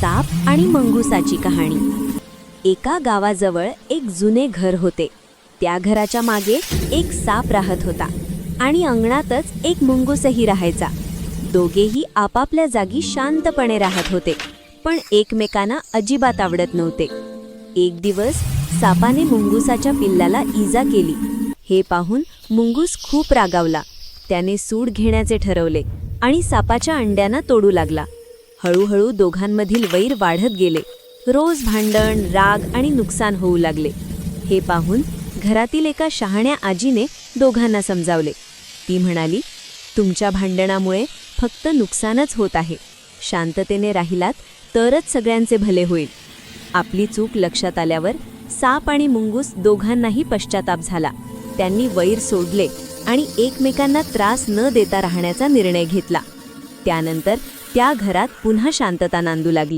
साप आणि मंगुसाची कहाणी। एका गावाजवळ एक जुने घर होते। त्या घराच्या मागे एक साप राहत होता आणि अंगणातच एक मुंगूसही राहायचा। दोघेही आपापल्या जागी शांतपणे राहत होते, पण एकमेकांना अजिबात आवडत नव्हते। एक दिवस सापाने मुंगुसाच्या पिल्लाला इजा केली। हे पाहून मुंगूस खूप रागावला। त्याने सूड घेण्याचे ठरवले आणि सापाच्या अंड्यांना तोडू लागला। हळूहळू दोघांमधील वैर वाढत गेले। रोज भांडण, राग आणि नुकसान होऊ लागले। हे पाहून घरातील एका शहाण्या आजीने दोघांना समजावले। ती म्हणाली, तुमच्या भांडणामुळे फक्त नुकसानच होत आहे। शांततेने राहिलात तरच सगळ्यांचे भले होईल। आपली चूक लक्षात आल्यावर साप आणि मुंगूस दोघांनाही पश्चाताप झाला। त्यांनी वैर सोडले आणि एकमेकांना त्रास न देता राहण्याचा निर्णय घेतला। त्यानंतर त्या घरात पुन्हा शांतता नांदू लागली।